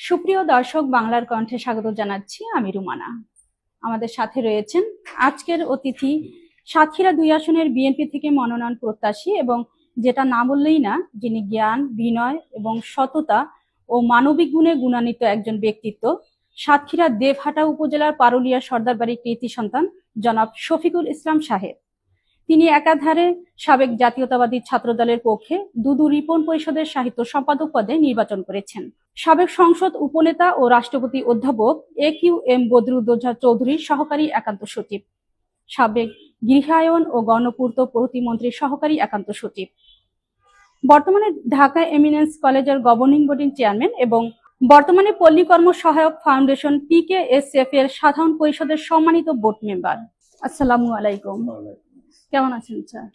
সুপ্রিয় দর্শক, বাংলার কণ্ঠে স্বাগত জানাচ্ছি। আমি রুমানা। আমাদের সাথে রয়েছেন আজকের অতিথি, সাতক্ষীরা 2 আসনের বিএনপি থেকে মনোনয়ন প্রত্যাশী এবং যেটা না বললেই না, যিনি জ্ঞান, বিনয় এবং সততা ও মানবিক গুণে গুণান্বিত একজন ব্যক্তিত্ব, সাতক্ষীরা দেবহাটা উপজেলার পারুলিয়া সর্দারবাড়ি কৃতি সন্তান জনাব শফিকুল ইসলাম সাহেব। তিনি একাধারে সাবেক জাতীয়তাবাদী ছাত্রদলের পক্ষে দুদু রিপন পরিষদের সাহিত্য সম্পাদক পদে নির্বাচন করেছেন। সাবেক সংসদ উপনেতা ও রাষ্ট্রপতি অধ্যাপক AQM বদরুদ্দোজা চৌধুরীর সহকারী একান্ত সচিব, সাবেক গৃহায়ন ও গণপূর্ত প্রতিমন্ত্রীর সহকারী একান্ত সচিব, বর্তমানে ঢাকা এমিনেন্স কলেজের গভর্নিং বডির চেয়ারম্যান এবং বর্তমানে পল্লী কর্ম সহায়ক ফাউন্ডেশন PKSF এর সাধারণ পরিষদের সম্মানিত বোর্ড মেম্বার। আসসালামু আলাইকুম। কেমন আছেন স্যার?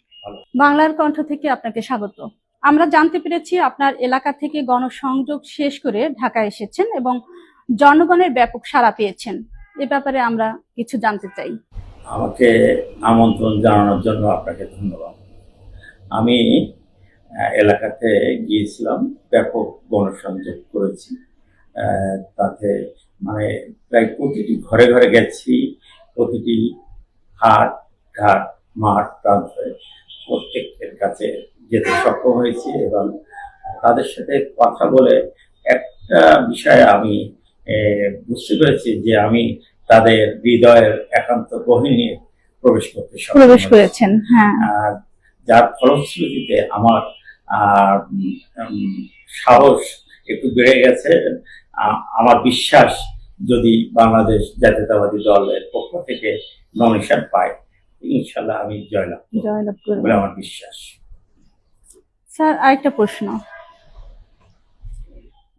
বাংলার কণ্ঠ থেকে আপনাকে স্বাগত। আমরা জানতে পেরেছি আপনার এলাকা থেকে গণসংযোগ শেষ করে ঢাকা এসেছেন এবং জনগণের ব্যাপক সাড়া পেয়েছেন। এ ব্যাপারে আমরা কিছু জানতে চাই। আমাকে আমন্ত্রণ জানানোর জন্য আপনাকে ধন্যবাদ। আমি এলাকাতে গিয়েছিলাম, ব্যাপক গণসংযোগ করেছি। তাতে মানে প্রায় প্রতিটি ঘরে ঘরে গেছি, প্রতিটি হাট ঘাট মাঠ প্রান্তে প্রত্যেকের কাছে যেতে সক্ষম হয়েছি এবং তাদের সাথে কথা বলে একটা বিষয়ে আমি বুঝতে পেরেছি যে আমি তাদের হৃদয়ের একান্ত গহীনে প্রবেশ করেছেন। হ্যাঁ, যার ফলশ্রুতিতে আমার সাহস একটু বেড়ে গেছে। আমার বিশ্বাস, যদি বাংলাদেশ জাতীয়তাবাদী দলের পক্ষ থেকে নমিনেশন পায়, ইনশাল্লাহ আমি জয়লাভ করব বলে আমার বিশ্বাস। স্যার, আরেকটা প্রশ্ন,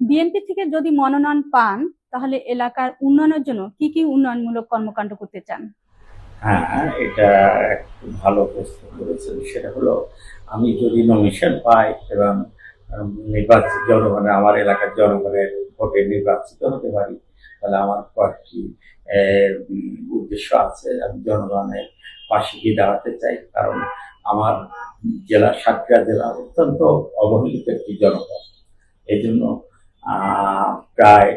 বিএনপি থেকে যদি মনোনয়ন পান তাহলে এলাকার উন্নয়নের জন্য কি কি উন্নয়নমূলক কর্মকাণ্ড করতে চান? হ্যাঁ, এটা একটু ভালো প্রশ্ন করেছেন। সেটা হলো, আমি যদি নমিনেশন পাই এবং নির্বাচিত জনগণের, আমার এলাকার জনগণের ভোটে নির্বাচিত হতে পারি, তাহলে আমার কয়েকটি উদ্দেশ্য আছে। আমি জনগণের পাশে গিয়ে দাঁড়াতে চাই, কারণ আমার জেলা সাতক্ষীরা জেলা অত্যন্ত অবহেলিত একটি জনপদ। এই জন্য প্রায়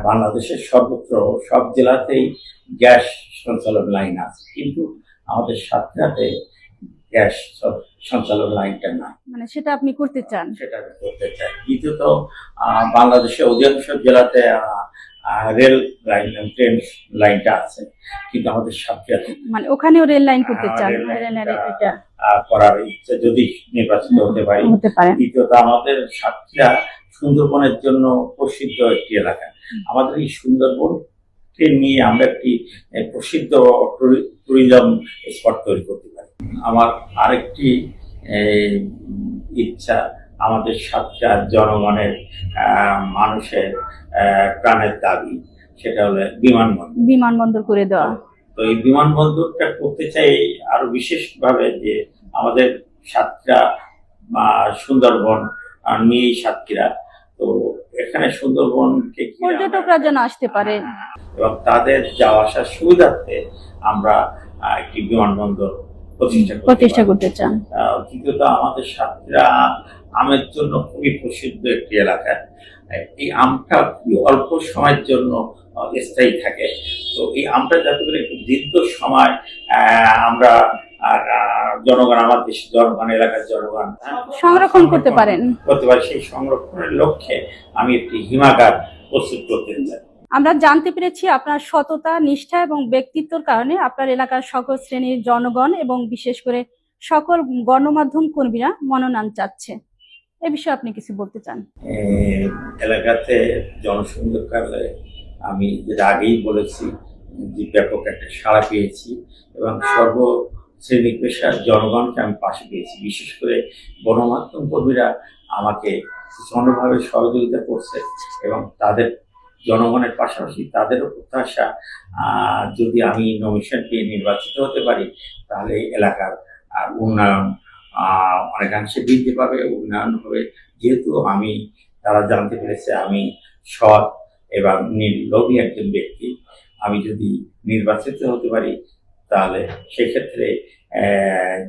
বাংলাদেশের সর্বত্র সব জেলাতেই গ্যাস সঞ্চালন লাইন আছে, কিন্তু আমাদের সাতক্ষীরাতে গ্যাস সঞ্চালন লাইনটা নাই। মানে সেটা আপনি করতে চান? সেটা আমি করতে চাই। দ্বিতীয়ত, বাংলাদেশের অধিকাংশ জেলাতে রেল লাইন, ট্রেন লাইনটা আছে, কিন্তু আমাদের সাতক্ষীরাতে মানে ওখানেও রেল লাইন করতে চান? করার ইচ্ছা যদি নির্বাচিত হতে পারি। দ্বিতীয়ত, আমাদের সাতক্ষীরা সুন্দরবনের জন্য প্রসিদ্ধ একটি এলাকা। আমাদের এই সুন্দরবনকে নিয়ে আমরা একটি প্রসিদ্ধ ট্যুরিজম স্পট তৈরি করতে পারি। আমার আরেকটি ইচ্ছা, আমাদের সাতক্ষীরা জনগণের মানুষের প্রাণের দাবি, সেটা হলো বিমানবন্দর করে দেওয়া। তো এই বিমানবন্দরটা করতে চাই আরো বিশেষভাবে, যে আমাদের সাতক্ষীরা সুন্দরবন নিয়েই সাতক্ষীরা, তো এখানে সুন্দরবনকে পর্যটকরা যেন আসতে পারে এবং তাদের যাওয়া আসার সুবিধার্থে আমরা একটি বিমানবন্দর প্রতিষ্ঠা করতে চান। দ্বিতীয়ত, আমাদের সাতক্ষীরা আমের জন্য খুবই প্রসিদ্ধ একটি এলাকা। এই আমটা খুবই অল্প সময়ের জন্য স্থায়ী থাকে, তো এই আমটা যাতে করে একটু দীর্ঘ সময় আমরা জনগণ, আমার দেশের জনগণ, এলাকার জনগণ সংরক্ষণ করতে পারে, সেই সংরক্ষণের লক্ষ্যে আমি একটি হিমাগার প্রস্তুত করতে চাই। আমরা জানতে পেরেছি আপনার সততা, নিষ্ঠা এবং ব্যক্তিত্বের কারণে আপনার এলাকার সকল শ্রেণীর জনগণ এবং বিশেষ করে সকল গণমাধ্যম কর্মীরা মনোনয়ন চাচ্ছে। এ বিষয়ে আপনি কিছু বলতে চান? এলাকাতে জনসংযোগ কালে আমি যেটা আগেই বলেছি, যে ব্যাপক একটা সাড়া পেয়েছি এবং সর্ব শ্রেণী পেশার জনগণকে আমি পাশে পেয়েছি। বিশেষ করে গণমাধ্যম কর্মীরা আমাকে ভীষণভাবে সহযোগিতা করছে এবং তাদের জনগণের পাশাপাশি তাদেরও প্রত্যাশা, যদি আমি নমিনেশন পেয়ে নির্বাচিত হতে পারি, তাহলে এলাকার উন্নয়ন অনেকাংশে বৃদ্ধি পাবে, উন্নয়ন হবে। যেহেতু তারা জানতে পেরেছে আমি সৎ এবং নির্লোভী একজন ব্যক্তি, আমি যদি নির্বাচিত হতে পারি, তাহলে সেক্ষেত্রে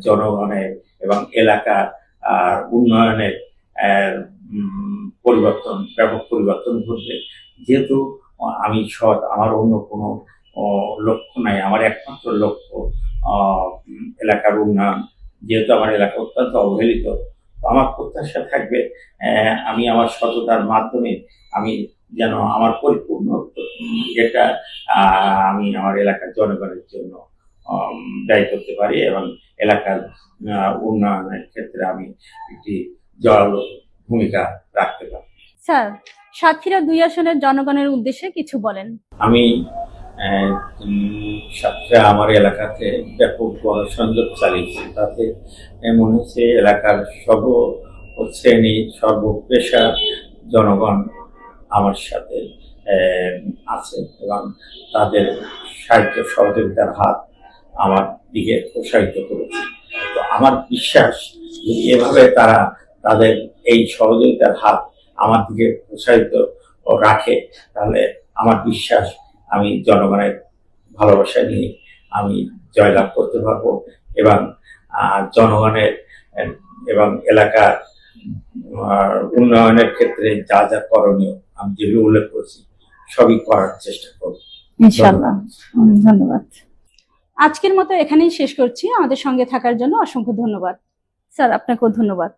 জনগণের এবং এলাকার উন্নয়নের ব্যাপক পরিবর্তন ঘটবে। যেহেতু আমি সৎ, আমার অন্য কোনো লক্ষ্য নাই, আমার একমাত্র লক্ষ্য এলাকার উন্নয়ন। যেহেতু আমার এলাকা অত্যন্ত অবহেলিত, তো আমার প্রত্যাশা থাকবে আমি আমার সততার মাধ্যমে আমি যেন আমার পরিপূর্ণ যেটা আমি আমার এলাকার জনগণের জন্য ব্যয় করতে পারি এবং এলাকার উন্নয়নের ক্ষেত্রে আমি একটি ভূমিকা রাখতে পারি। স্যার, সাতক্ষীরা 2 আসনের জনগণের উদ্দেশ্যে কিছু বলেন। আমি সাতক্ষীরা আমার এলাকাতে ব্যাপক গণসংযোগ চালিয়েছি। তাতে মনে হচ্ছে এলাকার সর্ব শ্রেণী সর্বপেশা জনগণ আমার সাথে আছে এবং তাদের সাহায্য সহযোগিতার হাত আমার দিকে প্রসারিত করেছে। তো আমার বিশ্বাস যদি এভাবে তারা তাদের এই সহযোগিতার হাত আমার দিকে প্রসারিত রাখে, তাহলে আমার বিশ্বাস আমি জনগণের ভালোবাসা নিয়ে আমি জয়লাভ করতে পারবো এবং জনগণের এবং এলাকার উন্নয়নের ক্ষেত্রে যা যা করণীয় আমি যেগুলো উল্লেখ করেছি সবই করার চেষ্টা করব ইনশাআল্লাহ। ধন্যবাদ। আজকের মতো এখানেই শেষ করছি। আমাদের সঙ্গে থাকার জন্য অসংখ্য ধন্যবাদ। স্যার, আপনাকেও ধন্যবাদ।